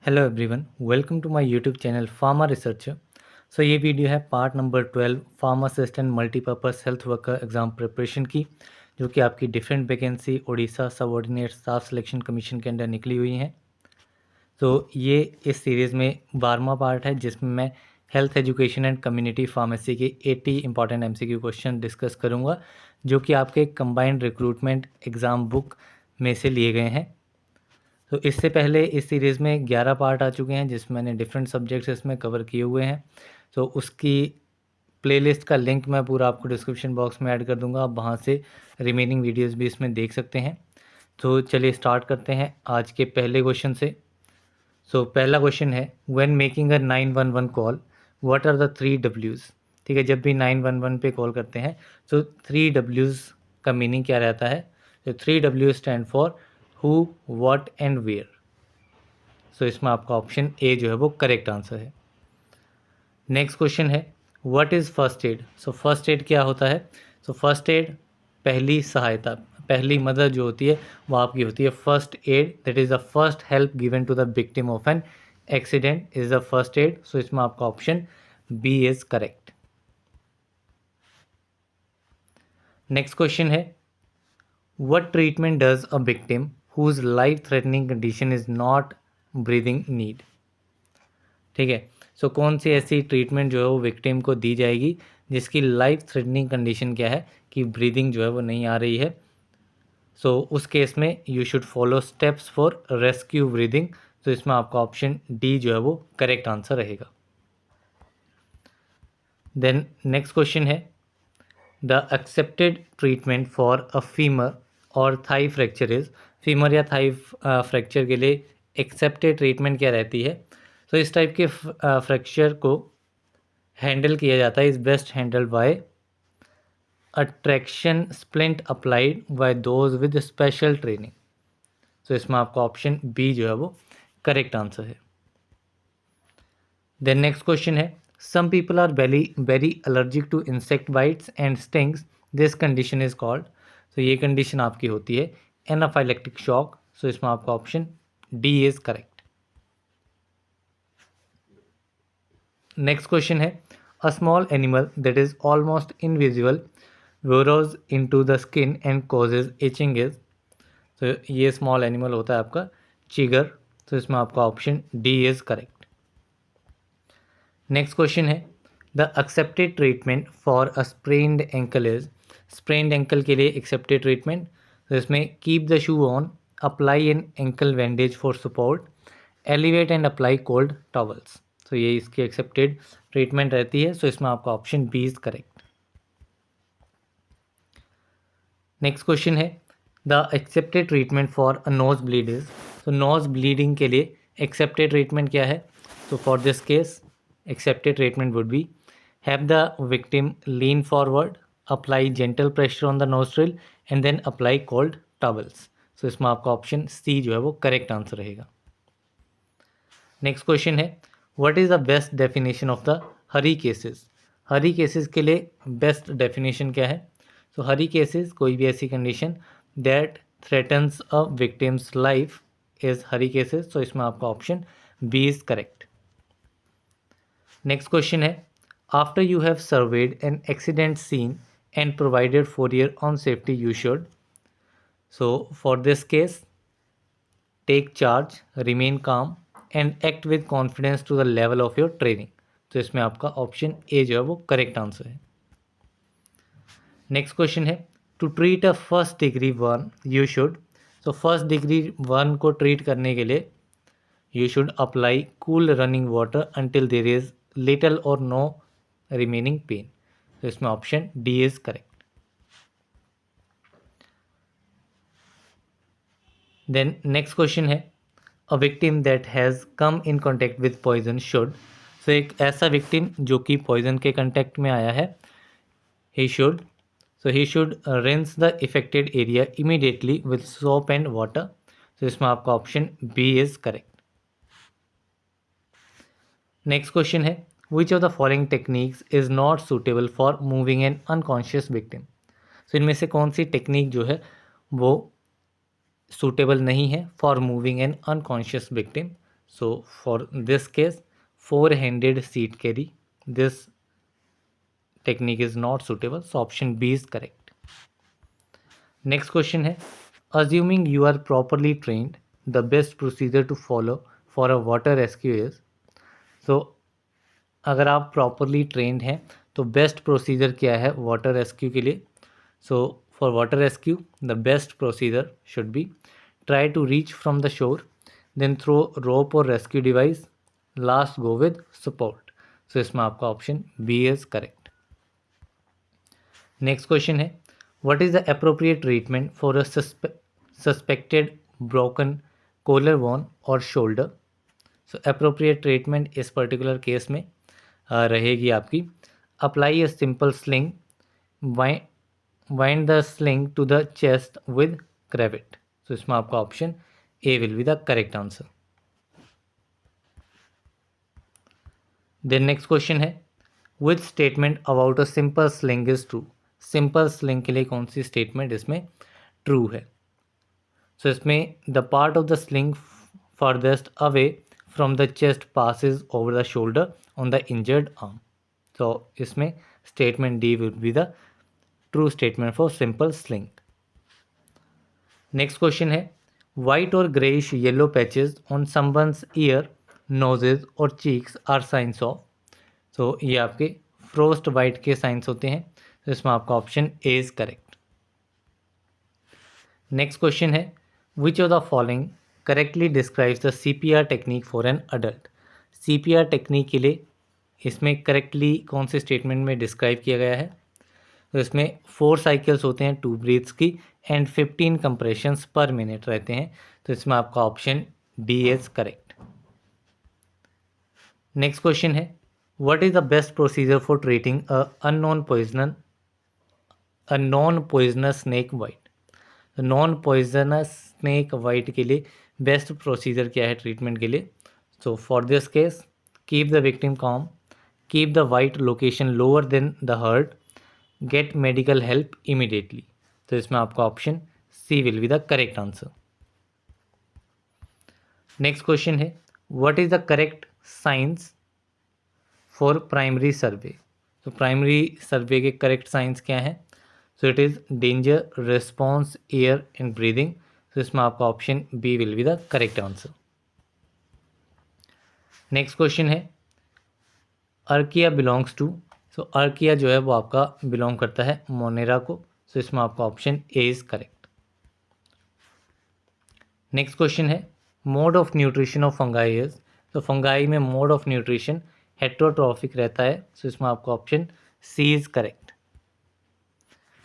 Hello everyone, welcome to my YouTube channel pharma researcher. So ये video है part number 12 pharma assistant multipurpose health worker exam preparation की, जो कि आपकी different vacancy Orissa subordinate staff selection commission के under निकली हुई हैं। तो ये इस सीरीज़ में 12वां पार्ट है, जिसमें मैं health education and community pharmacy के 80 इंपॉर्टेंट एमसीक्यू क्वेश्चन डिस्कस करूँगा, जो कि आपके कंबाइंड रिक्रूटमेंट एग्ज़ाम बुक में से लिए गए हैं। तो इससे पहले इस सीरीज़ में 11 पार्ट आ चुके हैं, जिसमें मैंने डिफरेंट सब्जेक्ट्स इसमें कवर किए हुए हैं। तो उसकी प्लेलिस्ट का लिंक मैं पूरा आपको डिस्क्रिप्शन बॉक्स में ऐड कर दूंगा, आप वहाँ से रिमेनिंग वीडियोस भी इसमें देख सकते हैं। तो चलिए स्टार्ट करते हैं आज के पहले क्वेश्चन से। पहला क्वेश्चन है, when making a 911 call what are the 3 Ws। ठीक है, जब भी 911 पे कॉल करते हैं तो 3 Ws का मीनिंग क्या रहता है। तो 3 W stand for who, what and where. इसमें आपका ऑप्शन ए जो है वो करेक्ट आंसर है। नेक्स्ट क्वेश्चन है, what is first aid. First aid क्या होता है। फर्स्ट एड पहली सहायता, पहली मदद जो होती है वो आपकी होती है first aid, that is the first help given to the victim of an accident is the first aid. इसमें आपका option B is correct. Next question है, what treatment does a victim whose life threatening condition is not breathing need. ठीक है, कौन सी ऐसी treatment जो है वो विक्टिम को दी जाएगी जिसकी लाइफ थ्रेटनिंग कंडीशन क्या है कि ब्रीदिंग जो है वो नहीं आ रही है। उस केस में you should follow steps for rescue breathing. इसमें आपका ऑप्शन डी जो है वो करेक्ट आंसर रहेगा। देन नेक्स्ट क्वेश्चन है, the accepted treatment for a femur और थाई फ्रैक्चर इज। फीमर या थाई फ्रैक्चर के लिए एक्सेप्टेड ट्रीटमेंट क्या रहती है। इस टाइप के फ्रैक्चर को हैंडल किया जाता है, is best handle by a traction splint applied by those with special training. इसमें आपका ऑप्शन बी जो है वो करेक्ट आंसर है। देन नेक्स्ट क्वेश्चन है, some people are very very allergic to insect bites and stings, this condition is called. ये condition आपकी होती है एनाफाइलेक्टिक शॉक। इसमें आपका option D is correct. Next question है, a small animal that is almost invisible burrows into the skin and causes itching is। ये small animal होता है आपका चीगर। इसमें आपका option D is correct. Next question है, the accepted treatment for a sprained ankle is. Sprained ankle के लिए accepted treatment, इसमें keep the shoe on, apply an ankle bandage for support, elevate and apply cold towels. ये इसकी accepted treatment रहती है। इसमें आपका option B is correct. Next question है, the accepted treatment for a nose bleed is. Nose bleeding के लिए accepted treatment क्या है। For this case accepted treatment would be, have the victim lean forward, apply gentle pressure on the nostril and then apply cold towels. इसमें आपका option C जो है वो correct answer रहेगा। नेक्स्ट क्वेश्चन है, what is the best definition of the hurry cases. Hurry cases के लिए best definition क्या है। हरी केसेस कोई भी ऐसी condition that threatens a victim's life is hurry cases. इसमें आपका option B is correct. Next question है, after you have surveyed an accident scene and provided for your own safety you should. For this case take charge, remain calm and act with confidence to the level of your training. इसमें आपका option A जो है वो correct answer है। Next question है, to treat a first degree one you should. First degree one को treat करने के लिए you should apply cool running water until there is little और नो रिमेनिंग पेन। इसमें option D is correct. Then next question है, a victim that has come in contact with poison should. एक ऐसा victim जो कि poison के contact में आया है, he should he should rinse the affected area immediately with soap and water। इसमें आपका option B is correct. Next question है, which of the following techniques is not suitable for moving an unconscious victim. इनमें से कौन सी technique जो है वो suitable नहीं है for moving an unconscious victim. So for this case, four-handed seed carry, this technique is not suitable, so option B is correct. Next question है, assuming you are properly trained, the best procedure to follow for a water rescue is, so अगर आप properly trend हैं तो best procedure क्या है water rescue के लिए. So for water rescue the best procedure should be try to reach from the shore, then throw rope और rescue device, last go with support. So इसमें आपका option B is correct. Next question है, what is the appropriate treatment for a suspected broken collar bone और shoulder. So appropriate treatment इस particular case में रहेगी आपकी, apply a simple sling, wind the sling to the chest with cravat. तो इसमें आपका option A will be the correct answer. Then next question है, which statement about a simple sling is true. Simple sling के लिए कौन सी statement इसमें true है. सो इसमें the part of the sling farthest away from the chest passes over the shoulder on the injured arm. So इसमें statement D will be the true statement for simple sling. Next question है, white or grayish yellow patches on someone's ear, noses और cheeks are signs of. So ये आपके frost bite के signs होते हैं. तो इसमें आपका option A is correct. Next question है, which of the following correctly describes the CPR technique for an adult. CPR technique के लिए इसमें करेक्टली कौन से स्टेटमेंट में डिस्क्राइब किया गया है. तो इसमें 4 साइकिल्स होते हैं 2 ब्रीथ्स की एंड 15 कंप्रेशंस पर मिनट रहते हैं. तो इसमें आपका option D is correct. Next question है, what is the best procedure for treating a non poisonous snake bite. Non poisonous snake bite के लिए बेस्ट प्रोसीजर क्या है ट्रीटमेंट के लिए. So for this case, keep the victim calm, keep the bite location lower than the heart, get medical help immediately. तो इसमें आपका option C will be the correct answer. Next question है, what is the correct science for primary survey. तो primary survey के correct science क्या हैं. So it is danger, response, air and breathing. तो इसमें आपका option B will be the correct answer. Next question है, archaea belongs to. सो अर्किया जो है वो आपका बिलोंग करता है मोनेरा को. सो इसमें आपका option A is correct. Next question है, mode of nutrition of fungi is. तो फंगाई में मोड ऑफ न्यूट्रिशन हेट्रोट्रॉफिक रहता है. सो इसमें आपका option C is correct.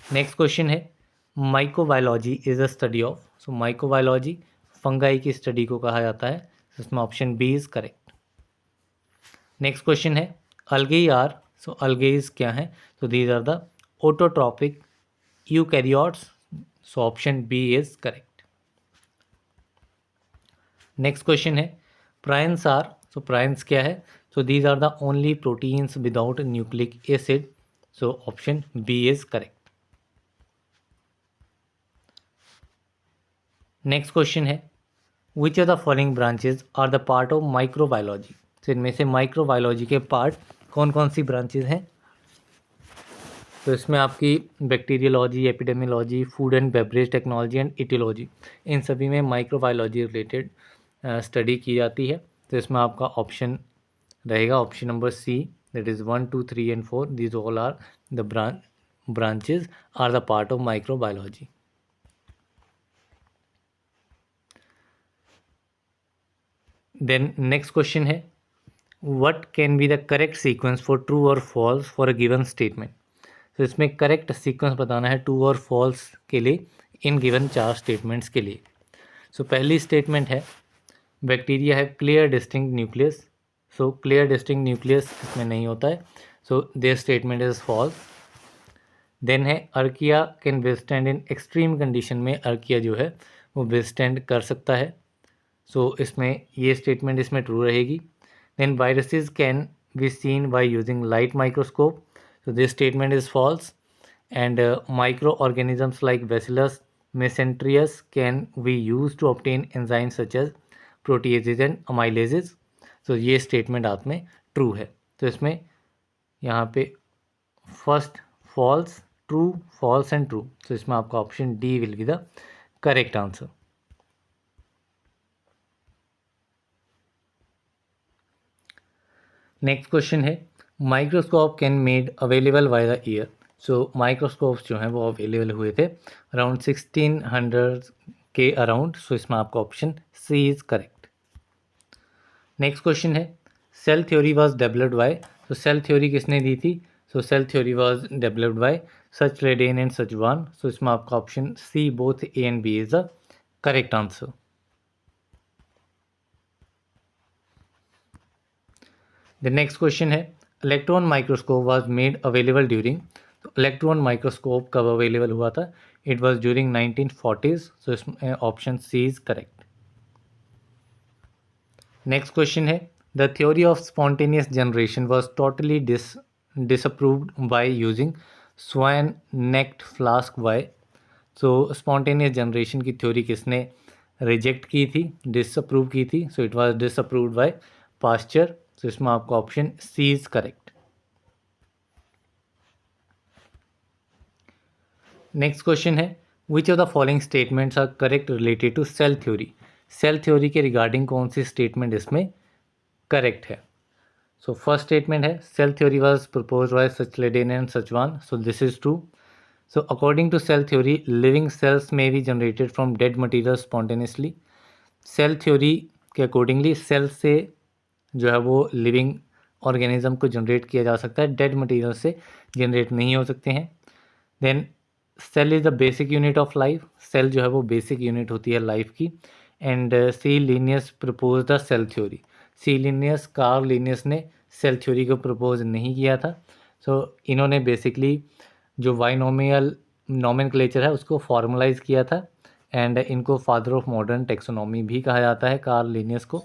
Next question है, microbiology is a study of. So microbiology fungi की study को कहा जाता है. इसमें option B is correct. Next question है, अलगेई आर. सो अलगेइज क्या है. तो these are the autotrophic eukaryotes. So option B is correct. Next question है, प्राइन्स आर. सो प्राइन्स क्या है. So these are the only proteins without nucleic acid. So option B is correct. Next question है, which of the following branches are the part of microbiology. तो इनमें से microbiology के part कौन कौन सी branches हैं. तो इसमें आपकी bacteriology, epidemiology, food and beverage technology and etiology, इन सभी में माइक्रोबायोलॉजी रिलेटेड स्टडी की जाती है. तो इसमें आपका ऑप्शन रहेगा option number C, that is 1, 2, 3 and 4. These all are the branches are the part of microbiology. Then next question है, what can be the correct sequence for true और false for a given statement. तो इसमें correct sequence बताना है true और false के लिए in given 4 statements के लिए. सो पहली स्टेटमेंट है, बैक्टीरिया है clear distinct nucleus. So clear distinct nucleus इसमें नहीं होता है. So this statement is false. Then है, अर्किया कैन विथस्टैंड इन एक्सट्रीम कंडीशन में अर्किया जो है वो विथस्टैंड कर सकता है. सो इसमें ये स्टेटमेंट इसमें ट्रू रहेगी. Then viruses can be seen by using light microscope. So this statement is false. And micro organisms like bacillus mesentericus can be use to obtain enzyme such as proteases and amylases. तो ये statement आप में true है। तो इसमें यहाँ पे first false, true, false and true, तो इसमें आपका option D will be the correct answer. Next question है microscope can made available by the year. So microscopes जो हैं वो अवेलेबल हुए थे अराउंड 1600 के अराउंड। सो इसमें आपका option C is correct. Next question है cell theory was developed by. तो सेल थ्योरी किसने दी थी? So cell theory was developed by Schleiden and Schwann. So इसमें आपका option C both A and B is the correct answer. The next question है electron microscope was made available during. तो electron microscope कब available हुआ था? It was during 1940s। So इसमें option C is correct. Next question है the theory of spontaneous generation was totally disapproved by using swan necked flask by. So spontaneous generation की theory किसने reject की थी, disapprove की थी? So it was disapproved by Pasteur. So इसमें आपका option C is correct. Next question है which of the following statements are correct related to cell theory. Cell theory के रिगार्डिंग कौन सी स्टेटमेंट इसमें करेक्ट है? सो फर्स्ट स्टेटमेंट है cell theory was proposed by Schleiden and Schwann. So this is true. So according to cell theory living cells may be generated from dead material spontaneously. Cell theory के accordingly cell से जो है वो living organism को generate किया जा सकता है, डेड मटीरियल से जनरेट नहीं हो सकते हैं। Then cell is the basic unit of life. Cell जो है वो बेसिक यूनिट होती है लाइफ की। And C Linnaeus propose the cell theory. C Linnaeus, Carl Linnaeus ने सेल थ्योरी को प्रपोज नहीं किया था। सो इन्होंने बेसिकली जो बाइनोमियल नोमेनक्लेचर है उसको फॉर्मलाइज किया था। एंड इनको फादर ऑफ मॉडर्न टेक्सोनॉमी भी कहा जाता है, कार्ल लीनियस को।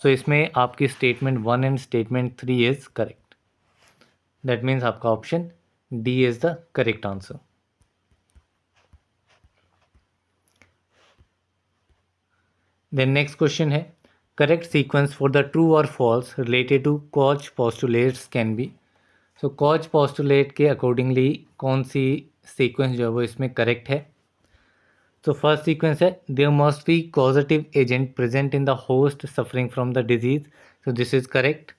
सो इसमें आपकी statement 1 and statement 3 is correct. That means आपका option D is the correct answer. Then next question है correct sequence for the true और false related to Koch postulates can be. So Koch postulate के accordingly कौन सी sequence जो है वो इसमें करेक्ट है? तो फर्स्ट सीक्वेंस है there must be causative agent present in the host suffering from the disease. So this is correct.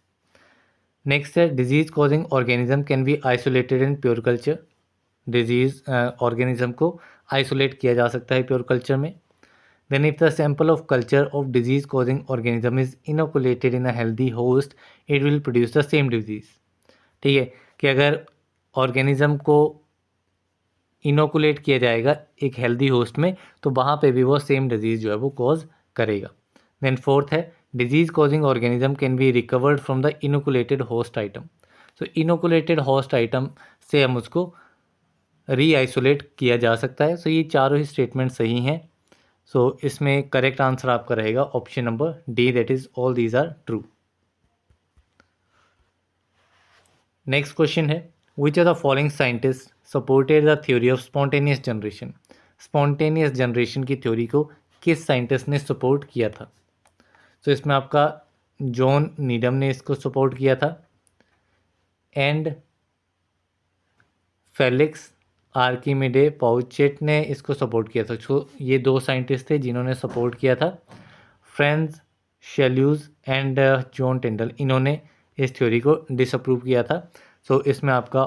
Next है disease causing organism can be isolated in pure culture. Disease organism को isolate किया जा सकता है pure culture में। Then if the sample of culture of disease causing organism is inoculated in a healthy host, it will produce the same disease। ठीक है कि अगर ऑर्गेनिज्म को इनोकुलेट किया जाएगा एक हेल्दी होस्ट में तो वहाँ पे भी वो सेम डिजीज़ जो है वो कॉज करेगा। देन फोर्थ है disease causing organism can be recovered from the inoculated host item. So inoculated host item से हम उसको री आइसोलेट किया जा सकता है। सो ये चारों ही स्टेटमेंट सही हैं। सो इसमें करेक्ट आंसर आपका रहेगा option number D, that is all these are true. Next question है which are the following scientist supported the theory of spontaneous generation. Spontaneous generation की थ्योरी को किस साइंटिस्ट ने सपोर्ट किया था? तो इसमें आपका जॉन नीडम ने इसको सपोर्ट किया था एंड फेलिक्स आर्किमिडे पाउचेट ने इसको सपोर्ट किया था। सो ये दो साइंटिस्ट थे जिन्होंने सपोर्ट किया था। फ्रेंज शेल्यूज एंड जॉन टिंडल, इन्होंने इस थ्योरी को डिसअप्रूव किया था। सो इसमें आपका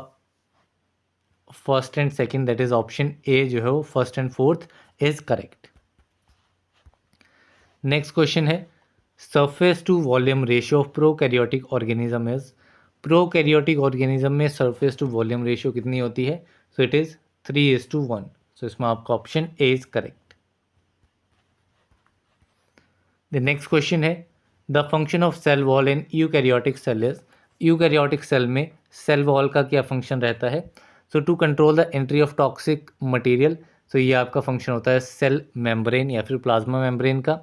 first and second that is option A जो है वो first and fourth is correct. Next question है surface to volume ratio of prokaryotic organism is. Prokaryotic organism में सरफेस टू वॉल्यूम रेशियो कितनी होती है? So it is 3:1। सो इसमें आपका option A is correct. The next question है the function of cell wall in eukaryotic cell is. Eukaryotic cell में cell wall का क्या फंक्शन रहता है? So to control the entry of toxic material. So ये आपका फंक्शन होता है सेल मेम्ब्रेन या फिर प्लाज्मा मेम्ब्रेन का।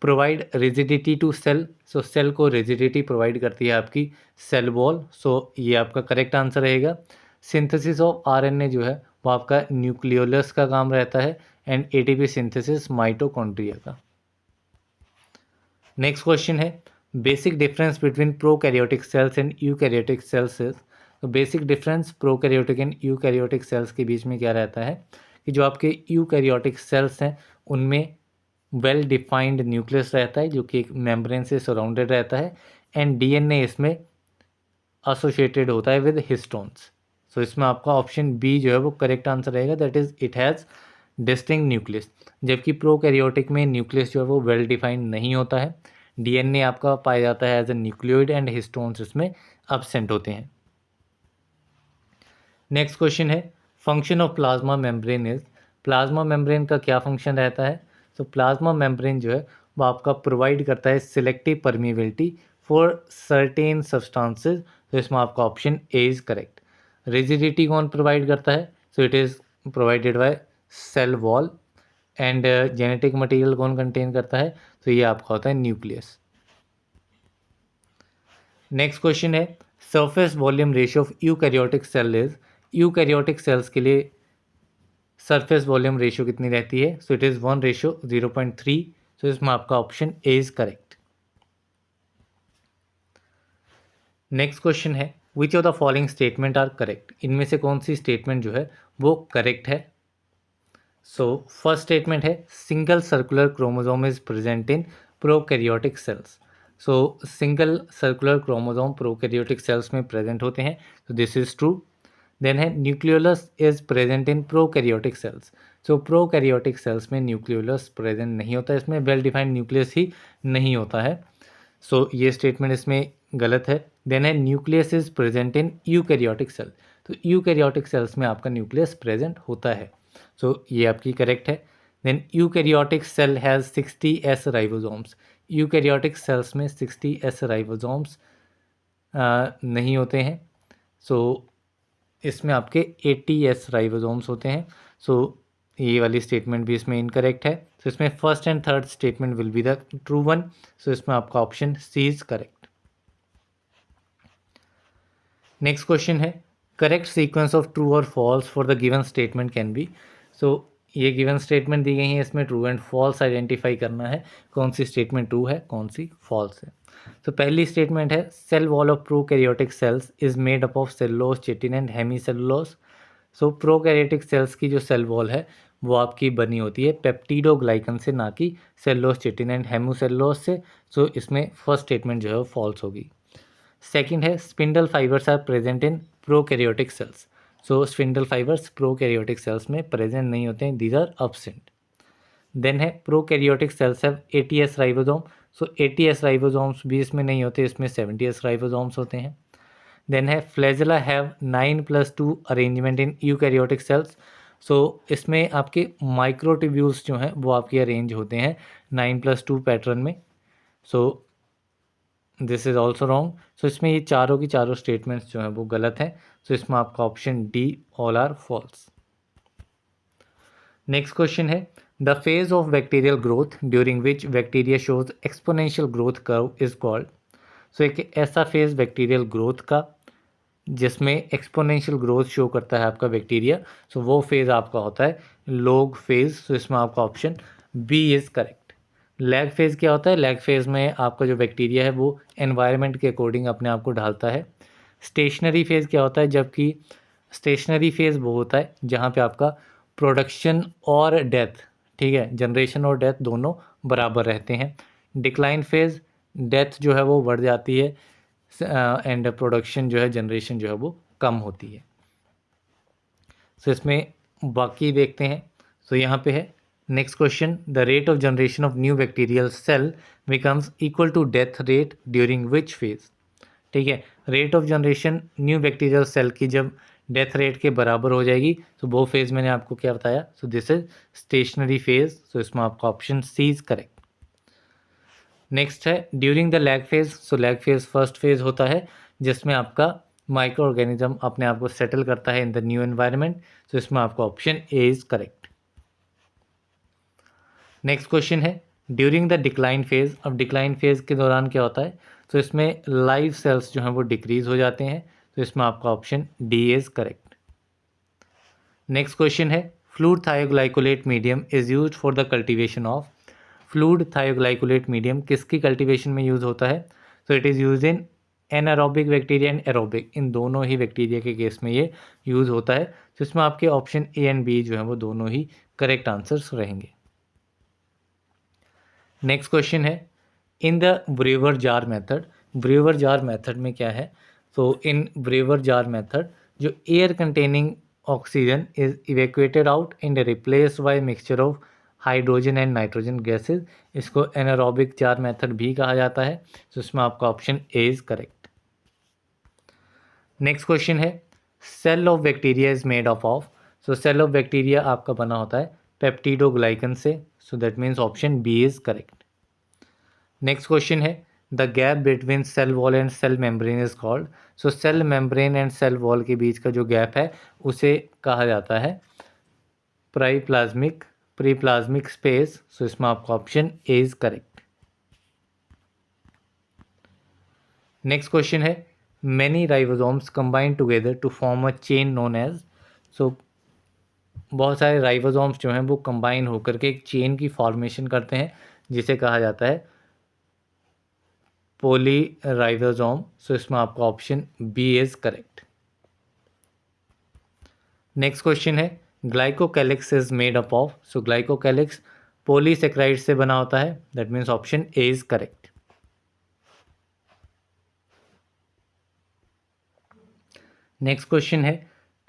Provide rigidity to cell. So cell को रिजिडिटी प्रोवाइड करती है आपकी सेल वॉल। सो ये आपका करेक्ट आंसर रहेगा। सिंथेसिस ऑफ आरएनए जो है वो आपका न्यूक्लियोलस का काम रहता है एंड एटीपी सिंथेसिस माइटोकॉन्ड्रिया का। नेक्स्ट क्वेश्चन है basic difference between prokaryotic cells and eukaryotic cells is. तो basic difference prokaryotic and eukaryotic cells के बीच में क्या रहता है कि जो आपके यूकैरियोटिक सेल्स हैं उनमें वेल डिफाइंड न्यूक्लियस रहता है जो कि एक मेम्ब्रेन से सराउंडेड रहता है, एंड डीएनए इसमें एसोसिएटेड होता है विद हिस्टोन्स। सो इसमें आपका ऑप्शन बी जो है वो करेक्ट आंसर रहेगा, that is it has distinct nucleus. जबकि प्रोकैरियोटिक में न्यूक्लियस जो है वो वेल डिफाइंड नहीं होता है, डीएनए आपका पाया जाता है as a nucleoid and histones इसमें एब्सेंट होते हैं। नेक्स्ट क्वेश्चन है function of plasma membrane is. Plasma membrane का क्या फंक्शन रहता है? तो प्लाज्मा मेम्ब्रेन जो है वो आपका प्रोवाइड करता है selective permeability for certain substances. तो इसमें आपका option A is correct. Rigidity कौन प्रोवाइड करता है? So it is provided by cell wall. And genetic material कौन कंटेन करता है? तो ये आपका होता है न्यूक्लियस। नेक्स्ट क्वेश्चन है surface volume ratio of eukaryotic cell is. Eukaryotic cells के लिए सरफेस वॉल्यूम रेशियो कितनी रहती है? So it is 1:0.3। सो इसमें आपका option A is correct. Next question है which of the following statement are correct. इनमें से कौन सी स्टेटमेंट जो है वो करेक्ट है? सो फर्स्ट स्टेटमेंट है single circular chromosome is present in prokaryotic cells. So single circular chromosome prokaryotic cells में प्रेजेंट होते हैं, तो दिस इज ट्रू। देन है nucleolus is present in prokaryotic cells. So prokaryotic cells में nucleolus present नहीं होता, इसमें वेल डिफाइंड न्यूक्लियस ही नहीं होता है। सो ये स्टेटमेंट इसमें गलत है। देन है nucleus is present in eukaryotic cell. तो यूकैरियोटिक सेल्स में आपका न्यूक्लियस प्रेजेंट होता है, सो ये आपकी करेक्ट है। Then eukaryotic cell has 60S ribosomes. Eukaryotic cells में 60S राइबोसोम्स नहीं होते हैं, सो इसमें आपके 80S राइबोसोम्स होते हैं। सो ये वाली स्टेटमेंट भी इसमें इनकरेक्ट है। सो इसमें first and third statement will be the true one. So इसमें आपका option C is correct. Next question है करेक्ट सीक्वेंस ऑफ ट्रू और false for the given statement can be. So ये given statement दी गई है, इसमें ट्रू एंड फॉल्स आइडेंटिफाई करना है, कौन सी स्टेटमेंट ट्रू है कौन सी फॉल्स है। तो पहली स्टेटमेंट है cell wall of prokaryotic cells is made up of cellulose, chitin and hemicellulose. So prokaryotic cells की जो सेल वॉल है वो आपकी बनी होती है पेप्टिडोग्लाइकन से, ना कि सेलुलोज, चिटिन एंड हेमोसेलुलोज से। सो इसमें फर्स्ट स्टेटमेंट जो है वो फॉल्स होगी। सेकेंड है spindle fibres are present in prokaryotic cells. So spindle fibres prokaryotic cells में प्रेजेंट नहीं होते हैं, दीज आर एब्सेंट। देन है prokaryotic cells have 80S ribosome. So 80S ribosomes भी इसमें नहीं होते, इसमें 70S राइबोसोम्स होते हैं। देन है flagella have 9+2 arrangement in eukaryotic cells. So इसमें आपके माइक्रोट्यूब्यूल्स जो हैं वो आपके अरेंज होते हैं 9+2 पैटर्न में। So this is also wrong. So इसमें ये चारों की चारों स्टेटमेंट्स जो हैं वो गलत हैं। सो इसमें आपका option D all are false. Next question है the phase of bacterial growth during which bacteria shows exponential growth curve is called. So एक ऐसा फेज बैक्टीरियल ग्रोथ का जिसमें एक्सपोनेंशियल ग्रोथ शो करता है आपका बैक्टीरिया, सो वो फेज़ आपका होता है लॉग फेज़। सो इसमें आपका option B is correct. Lag phase क्या होता है? लैग फेज़ में आपका जो बैक्टीरिया है वो एनवायरनमेंट के अकॉर्डिंग अपने आप को ढालता है। स्टेशनरी फेज़ क्या होता है? जबकि स्टेशनरी फेज़ वो होता है जहाँ पे आपका प्रोडक्शन और डेथ, ठीक है, जनरेशन और डेथ दोनों बराबर रहते हैं। डिक्लाइन फेज़, डेथ जो है वो बढ़ जाती है एंड प्रोडक्शन जो है, जनरेशन जो है वो कम होती है। सो इसमें बाकी देखते हैं। सो यहाँ पे है next question the rate of generation of new bacterial cell becomes equal to death rate during which phase. ठीक है, rate of generation new bacterial cell की जब डेथ रेट के बराबर हो जाएगी तो वो फेज़ मैंने आपको क्या बताया? So this is stationary phase. So इसमें आपका option C is correct. Next है during the lag phase. So lag phase first phase होता है जिसमें आपका माइक्रो ऑर्गेनिज्म अपने आप को सेटल करता है इन द न्यू एनवायरनमेंट। सो इसमें आपका option A is correct. Next question है ड्यूरिंग द डिक्लाइन फेज। अब डिक्लाइन फेज के दौरान क्या होता है? तो इसमें लाइव सेल्स जो हैं वो डिक्रीज हो जाते हैं। तो इसमें आपका option D is correct. Next question है fluid thioglycolate medium is used for the cultivation of. Fluid thioglycolate medium किसकी कल्टीवेशन में यूज़ होता है? तो it is use in anaerobic bacteria and aerobic, इन दोनों ही बैक्टीरिया के केस में ये यूज़ होता है। तो इसमें आपके ऑप्शन ए एंड बी जो है वो दोनों ही करेक्ट आंसर्स रहेंगे। नेक्स्ट क्वेश्चन है, in the Brewer jar method, Brewer jar method में क्या है? तो इन ब्रेवर जार मेथड जो air containing oxygen is evacuated out and replace by mixture of hydrogen and nitrogen gases, इसको anaerobic jar method भी कहा जाता है। तो इसमें आपका option A is correct. Next question है, cell of bacteria is made of, so cell of bacteria आपका बना होता है पेप्टिडोग्लाइकन से, so that means option B is correct. Next question है, the gap between cell wall and cell membrane is called, so cell membrane and cell wall के बीच का जो गैप है उसे कहा जाता है प्रीप्लाज्मिक स्पेस, सो इसमें आपका option A is correct. Next question है, many ribosomes combine together to form a chain known as, so बहुत सारे राइबोसोम्स जो हैं वो कंबाइन होकर के एक चेन की फॉर्मेशन करते हैं जिसे कहा जाता है पोलीराइबोसोम, सो इसमें आपका option B is correct. Next question है, glycocalyx is made up of, so glycocalyx polysaccharide से बना होता है, that means option A is correct. Next question है,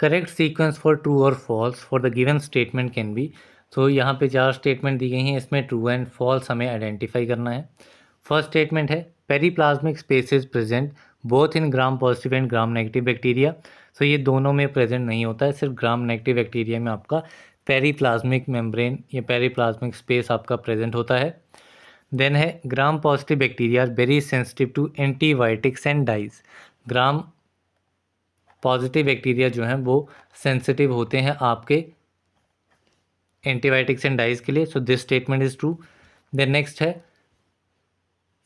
करेक्ट सीक्वेंस फॉर ट्रू और false for the given statement can be, तो यहाँ पे 4 स्टेटमेंट दी गई हैं, इसमें ट्रू एंड फॉल्स हमें आइडेंटिफाई करना है। फर्स्ट स्टेटमेंट है, periplasmic space is present both in gram positive and gram negative bacteria, तो ये दोनों में प्रेजेंट नहीं होता है, सिर्फ ग्राम नेगेटिव बैक्टीरिया में आपका पेरीप्लाज्मिक मेम्ब्रेन या पेरीप्लाज्मिक स्पेस आपका प्रेजेंट होता है। देन है, gram positive bacteria are very sensitive to antibiotics and dyes, gram positive bacteria जो हैं वो सेंसिटिव होते हैं आपके एंटीबायोटिक्स एंड डाइज के लिए, so this statement is true. Then next है,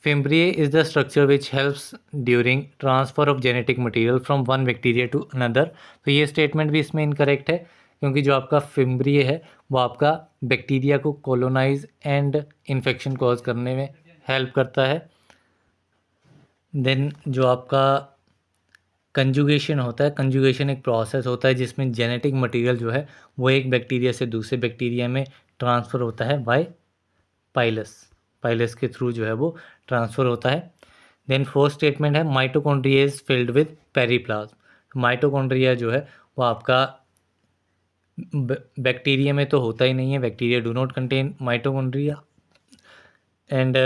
fimbriae is the structure which helps during transfer of genetic material from one bacteria to another, तो ये स्टेटमेंट भी इसमें इनकरेक्ट है क्योंकि जो आपका फिम्ब्रिए है वो आपका बैक्टीरिया को कॉलोनाइज एंड इन्फेक्शन कॉज करने में हेल्प करता है। देन जो आपका कंजुगेशन होता है, कंजुगेशन एक प्रोसेस होता है जिसमें जेनेटिक मटेरियल जो है वो एक बैक्टीरिया से दूसरे बैक्टीरिया में ट्रांसफ़र होता है बाय पाइलस के थ्रू जो है वो ट्रांसफ़र होता है। देन फोर्थ स्टेटमेंट है, mitochondria is filled with periplasm, mitochondria जो है वो आपका बैक्टीरिया में तो होता ही नहीं है, bacteria do not contain mitochondria, and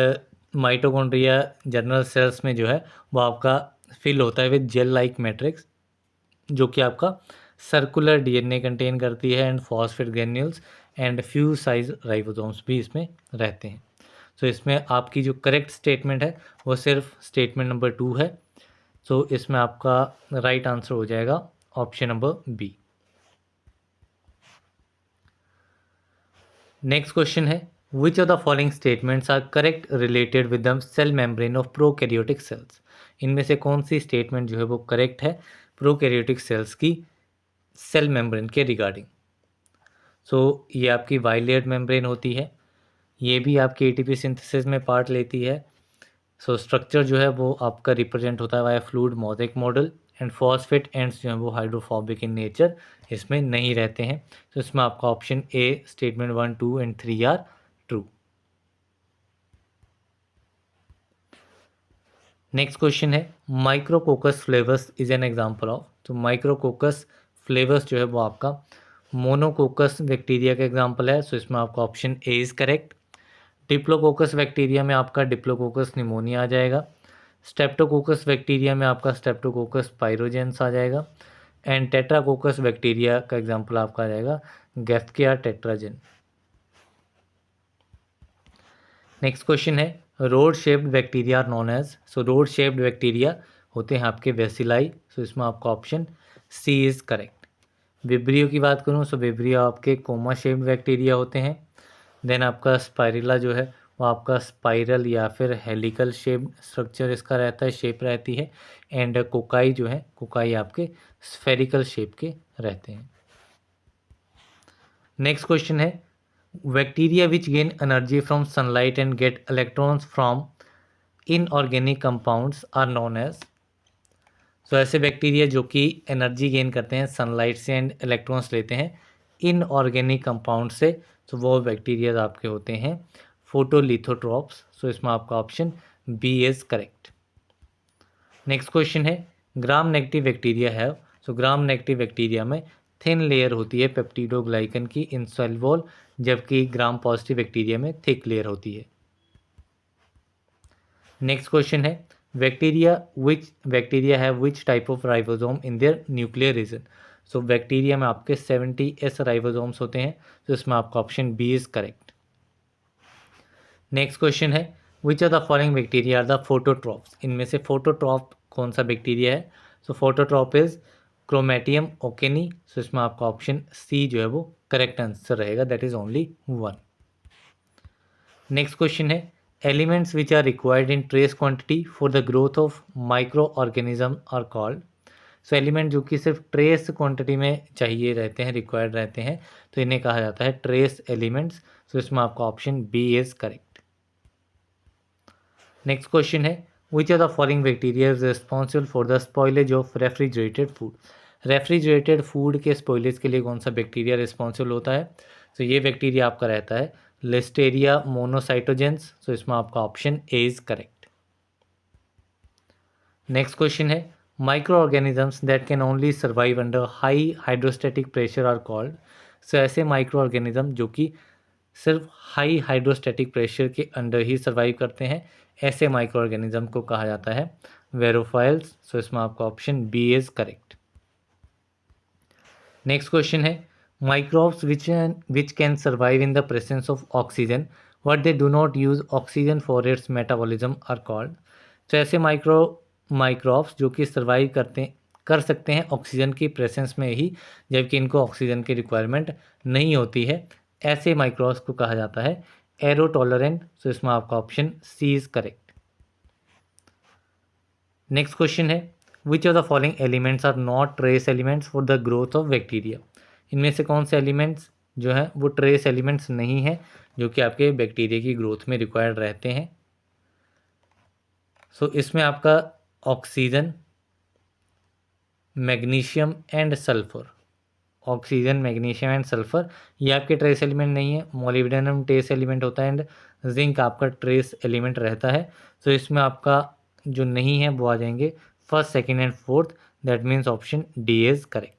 mitochondria general cells में जो है वो आपका फिल होता है विद जेल लाइक मैट्रिक्स जो कि आपका सर्कुलर डीएनए कंटेन करती है and phosphate granules and few size ribosomes भी इसमें रहते हैं। सो इसमें आपकी जो करेक्ट स्टेटमेंट है वो सिर्फ स्टेटमेंट नंबर 2 है, सो इसमें आपका राइट आंसर हो जाएगा option number B. Next question है, which of the following statements are correct related with the cell membrane of prokaryotic cells, इनमें से कौन सी स्टेटमेंट जो है वो करेक्ट है प्रोकैरियोटिक सेल्स की सेल मेम्ब्रेन के रिगार्डिंग। सो ये आपकी वाइलेट मेम्ब्रेन होती है, ये भी आपकी एटीपी सिंथेसिस में पार्ट लेती है। सो स्ट्रक्चर जो है वो आपका रिप्रेजेंट होता है via fluid mosaic model and phosphate ends जो हैं वो हाइड्रोफोबिक इन नेचर, इसमें नहीं रहते हैं। तो इसमें आपका option A statement 1, 2 and 3 are true. Next question है, Micrococcus flavus is an example of, तो माइक्रोकोकस फ्लेवर्स जो है वो आपका मोनोकोकस बैक्टीरिया का एग्जांपल है, सो इसमें आपका option A is correct. Diplococcus bacteria में आपका डिप्लोकोकस निमोनिया आ जाएगा, स्टेप्टोकोकस बैक्टीरिया में आपका स्टेप्टोकोकस पायरोजेंस आ जाएगा, एंड टेट्राकोकस बैक्टीरिया का एग्जांपल आपका आ जाएगा गैस्किया टेट्राजेन। नेक्स्ट क्वेश्चन है, rod shaped bacteria are known as, so rod shaped bacteria होते हैं आपके वेसिलाई, सो इसमें आपका option C is correct. Vibrio की बात करूँ सो विब्रियो आपके कोमा शेप्ड बैक्टीरिया होते हैं। देन आपका स्पाइरिला जो है वो आपका स्पाइरल या फिर हेलिकल शेप स्ट्रक्चर इसका रहता है, शेप रहती है, एंड कोकाई जो है कोकाई आपके स्फेरिकल शेप के रहते हैं। नेक्स्ट क्वेश्चन है, bacteria which gain energy from sunlight and get electrons from inorganic compounds are known as. So ऐसे बैक्टीरिया जो कि एनर्जी गेन करते हैं सनलाइट से एंड इलेक्ट्रॉन्स लेते हैं इनऑर्गेनिक कंपाउंड से, तो वो बैक्टीरिया आपके होते हैं फोटोलिथोट्रॉप्स। सो इसमें आपका option B is correct. Next question है ग्राम नेगेटिव बैक्टीरिया है। सो ग्राम नेगेटिव बैक्टीरिया में थिन लेयर होती है पेप्टिडोग्लाइकन की इन सेल वॉल, जबकि ग्राम पॉजिटिव बैक्टीरिया में थिक लेयर होती है। नेक्स्ट क्वेश्चन है bacteria have which type of ribosome in their nuclear region. So bacteria में आपके 70s राइबोसोम्स होते हैं, तो इसमें आपका option B is correct. Next question है which are the following bacteria are the phototrophs. इनमें से फोटोट्रॉप कौन सा बैक्टीरिया है। सो फोटोट्रॉप इज क्रोमेटियम ओकेनी। सो इसमें आपका ऑप्शन सी जो है वो करेक्ट आंसर रहेगा, that is only one. Next question है elements which are required in trace quantity for the growth of micro organism are called. So element जो कि सिर्फ ट्रेस क्वांटिटी में चाहिए रहते हैं, रिक्वायर्ड रहते हैं, तो इन्हें कहा जाता है ट्रेस एलिमेंट्स। सो इसमें आपका option B is correct. Next question है which are the following bacteria is responsible for the spoilage of refrigerated food. Refrigerated food के स्पॉइलेज के लिए कौन सा बैक्टीरिया रिस्पॉन्सिबल होता है। तो ये बैक्टीरिया आपका रहता है लिस्टेरिया मोनोसाइटोजेंस। सो इसमें आपका option A is correct. Next question है micro organisms that can only survive under high hydrostatic pressure are called. So ऐसे माइक्रो ऑर्गेनिज्म जो कि सिर्फ हाई हाइड्रोस्टैटिक प्रेशर के अंडर ही सर्वाइव करते हैं, ऐसे माइक्रो ऑर्गेनिज्म को कहा जाता है वेरोफाइल्स। सो इसमें आपका option B is correct. Next question है microbes which can survive in the presence of oxygen but they do not use oxygen for its metabolism are called. तो ऐसे माइक्रोब्स जो कि सर्वाइव कर सकते हैं ऑक्सीजन की प्रेजेंस में ही, जबकि इनको ऑक्सीजन की रिक्वायरमेंट नहीं होती है, ऐसे माइक्रोब्स को कहा जाता है एरोटॉलरेंट। सो इसमें आपका option C is correct. Next question है which of the following elements are not trace elements for the growth of bacteria. इनमें से कौन से एलिमेंट्स जो हैं वो ट्रेस एलिमेंट्स नहीं हैं, जो कि आपके बैक्टीरिया की ग्रोथ में रिक्वायर्ड रहते हैं। सो इसमें आपका oxygen, magnesium and sulphur, oxygen magnesium and sulphur ये आपके ट्रेस एलिमेंट नहीं है। मोलिब्डेनम ट्रेस एलिमेंट होता है एंड जिंक आपका ट्रेस एलिमेंट रहता है। तो इसमें आपका जो नहीं है वो आ जाएंगे first, second and fourth, that means option D is correct.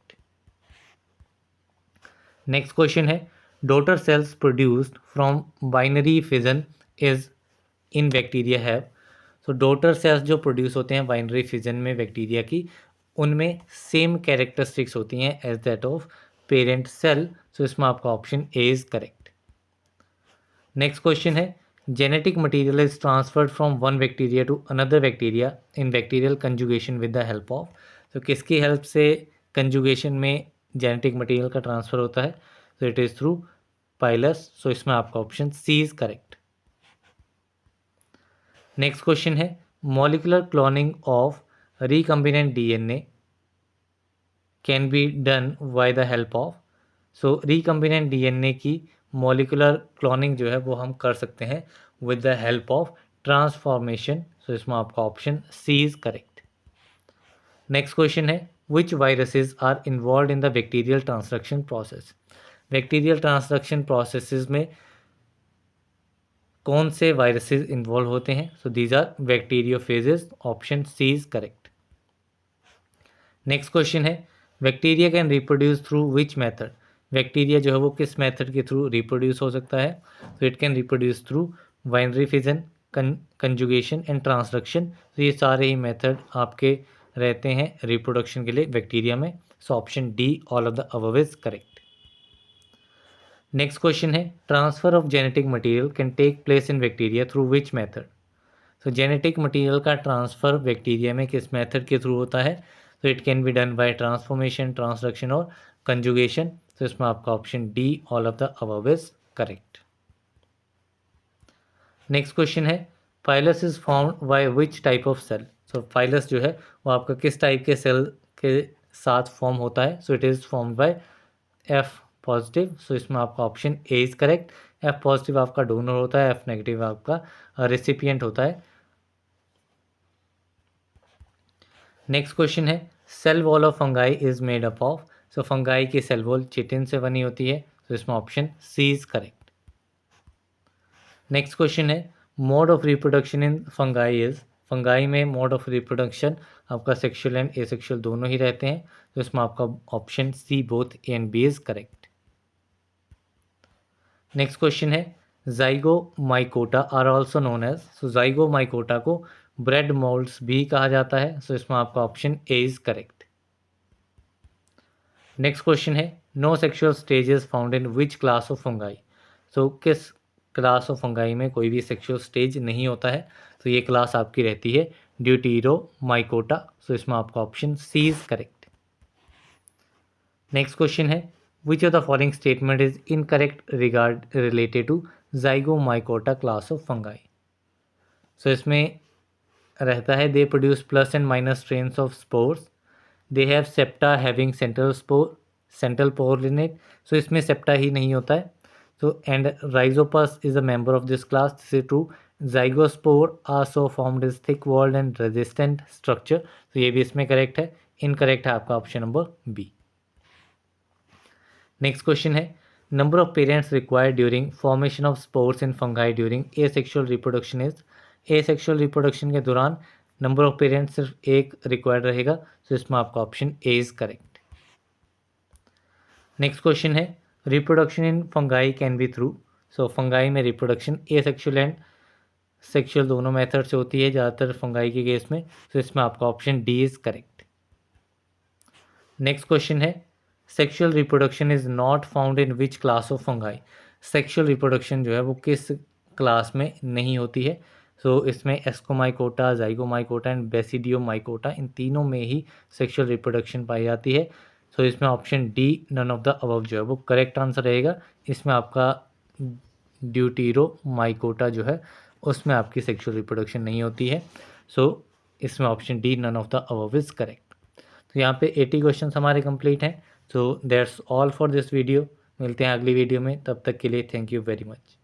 Next question है daughter cells produced from binary fission is in bacteria have. So daughter cells जो प्रोड्यूस होते हैं बाइनरी फिजन में बैक्टीरिया की, उनमें सेम कैरेक्टरिस्टिक्स होती हैं as that of parent cell. So इसमें आपका option A is correct. Next question है genetic material is transferred from one bacteria to another bacteria in bacterial conjugation with the help of. तो किसकी help से conjugation में genetic material का transfer होता है। तो it is through pilus. So इसमें आपका option C is correct. Next question है molecular cloning of recombinant DNA can be done by the help of. So recombinant DNA की मॉलिक्यूलर क्लोनिंग जो है वो हम कर सकते हैं with the help of transformation. So इसमें आपका option C is correct. Next question है which viruses are involve in the bacterial transcription process. Bacterial transcription processes में कौन से वायरसेस इन्वॉल्व होते हैं। So these are bacteriophages, option C is correct. Next question है bacteria can reproduce through which method. Bacteria जो है वो किस मेथड के थ्रू रिप्रोड्यूस हो सकता है। तो it can reproduce through binary fission, conjugation and transduction. तो ये सारे ही मेथड आपके रहते हैं रिप्रोडक्शन के लिए बैक्टीरिया में। So option D all of the above is correct. Next question है transfer of genetic material can take place in bacteria through which method. तो जेनेटिक मटेरियल का ट्रांसफर बैक्टीरिया में किस मेथड के थ्रू होता है। तो it can be done by transformation, transduction और कंजुगेशन। तो इसमें आपका option D all of the above is correct. Next question है pilus is formed by which type of cell. So फाइलस जो है वो आपका किस टाइप के सेल के साथ फॉर्म होता है। So it is formed by F positive, so इसमें आपका option A is correct. F positive आपका डोनर होता है, एफ नेगेटिव आपका रेसिपिएंट होता है। नेक्स्ट क्वेश्चन है cell wall of fungi is made up of. So fungi की सेल वॉल चिटिन से बनी होती है, तो इसमें option C is correct. Next question है mode of reproduction in fungi is. Fungi में मोड ऑफ रिप्रोडक्शन आपका सेक्सुअल एंड एसेक्सुअल दोनों ही रहते हैं, तो इसमें आपका option C both A and B is correct. Next question है zygomycota are also known as. So zygomycota को ब्रेड मोल्ड्स भी कहा जाता है, सो इसमें आपका option A is correct. Next question है no sexual stages found in which class of fungi. So किस क्लास ऑफ फंगाई में कोई भी सेक्सुअल स्टेज नहीं होता है, तो ये क्लास आपकी रहती है ड्यूटीरोमाइकोटा, सो इसमें आपका option C is correct. Next question है which of the following statement is incorrect regard related to zygomycota class of fungi. So इसमें रहता है they produce plus and minus strains of spores, they have septa having central pore in it. So इसमें septa ही नहीं होता है, तो and rhizopus is a member of this class, this is true. Zygospore are so formed is thick walled and resistant structure, तो ये भी इसमें करेक्ट है। इनकरेक्ट है आपका option number B. Next question है number of parents required during formation of spores in fungi during asexual reproduction is. Asexual reproduction के दौरान नंबर ऑफ पेरेंट्स सिर्फ एक रिक्वायर्ड रहेगा, तो इसमें आपका option A is correct. Next question है reproduction in fungi can be through. So fungi में रिप्रोडक्शन एसेक्सुअल एंड सेक्सुअल दोनों मेथड से होती है ज़्यादातर फंगाई के केस में, तो इसमें आपका option D is correct. Next question है sexual reproduction is not found in which class of fungi. Sexual reproduction जो है वो किस क्लास में नहीं होती है, सो इसमें एस्कोमाइकोटा, जाइगोमाइकोटा एंड बेसिडियोमाइकोटा, इन तीनों में ही सेक्सुअल रिप्रोडक्शन पाई जाती है, सो इसमें option D none of the above जो है वो करेक्ट आंसर रहेगा। इसमें आपका ड्यूटीरोमाइकोटा जो है उसमें आपकी सेक्सुअल रिप्रोडक्शन नहीं होती है, सो इसमें option D none of the above is correct. तो यहाँ पे 80 क्वेश्चन हमारे कंप्लीट हैं। So that's all for this video. मिलते हैं अगली वीडियो में, तब तक के लिए थैंक यू वेरी मच।